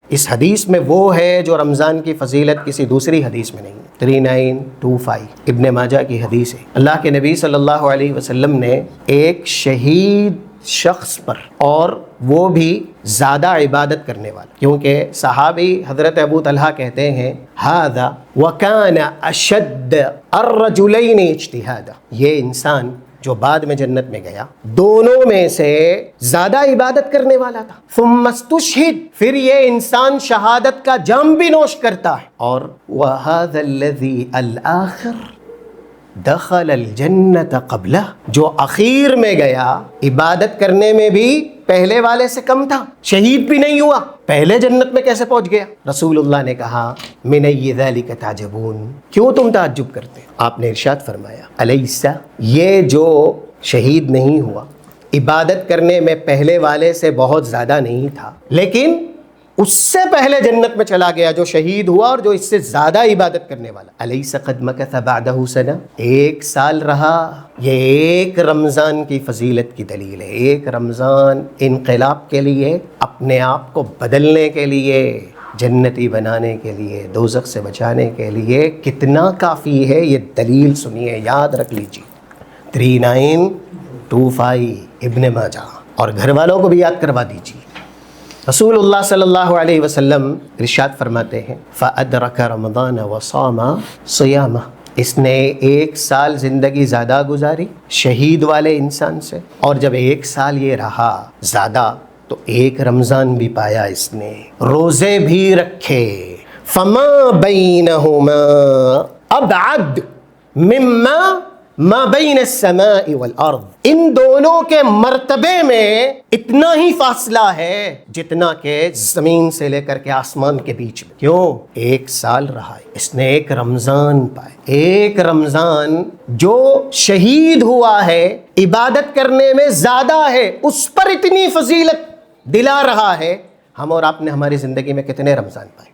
اس حدیث میں وہ ہے جو رمضان کی فضیلت کسی دوسری حدیث میں نہیں ہے۔ 3925 ابن ماجہ کی حدیث ہے۔ اللہ کے نبی صلی اللہ علیہ وسلم نے ایک شہید شخص پر، اور وہ بھی زیادہ عبادت کرنے والا، کیونکہ صحابی حضرت ابو طلحہ کہتے ہیں ھذا وکان اشد الرجلین اجتہادا، یہ انسان جو بعد میں جنت میں گیا دونوں میں سے زیادہ عبادت کرنے والا تھا۔ ثم استشہد، پھر یہ انسان شہادت کا جام بھی نوش کرتا ہے۔ اور وَهَذَا الَّذِي الْآخِرُ دخل الجنت قبلہ، جو اخیر میں گیا عبادت کرنے میں بھی پہلے والے سے کم تھا، شہید بھی نہیں ہوا، پہلے جنت میں کیسے پہنچ گیا؟ رسول اللہ نے کہا من ای ذلک تعجبون، کیوں تم تعجب کرتے؟ آپ نے ارشاد فرمایا الیس، یہ جو شہید نہیں ہوا عبادت کرنے میں پہلے والے سے بہت زیادہ نہیں تھا، لیکن اس سے پہلے جنت میں چلا گیا جو شہید ہوا اور جو اس سے زیادہ عبادت کرنے والا، الیس قد مکث بعدہ سنہ، ایک سال رہا۔ یہ ایک رمضان کی فضیلت کی دلیل ہے۔ ایک رمضان انقلاب کے لیے، اپنے آپ کو بدلنے کے لیے، جنتی بنانے کے لیے، دوزخ سے بچانے کے لیے کتنا کافی ہے، یہ دلیل سنیے، یاد رکھ لیجیے۔ 3925 ابن ماجہ، اور گھر والوں کو بھی یاد کروا دیجیے۔ رسول اللہ صلی اللہ علیہ وسلم ارشاد فرماتے ہیں فَأَدْرَكَ رَمَضَانَ وَصَامَ صِيَامَهُ، اس نے ایک سال زندگی زیادہ گزاری شہید والے انسان سے، اور جب ایک سال یہ رہا زیادہ تو ایک رمضان بھی پایا، اس نے روزے بھی رکھے۔ فَمَا بَيْنَهُمَا أَبْعَدُ مِمَّا ما بین السماء والارض، ان دونوں کے مرتبے میں اتنا ہی فاصلہ ہے جتنا کہ زمین سے لے کر کے آسمان کے بیچ میں۔ کیوں؟ ایک سال رہا ہے، اس نے ایک رمضان پائے۔ ایک رمضان جو شہید ہوا ہے عبادت کرنے میں زیادہ ہے، اس پر اتنی فضیلت دلا رہا ہے۔ ہم اور آپ نے ہماری زندگی میں کتنے رمضان پائے؟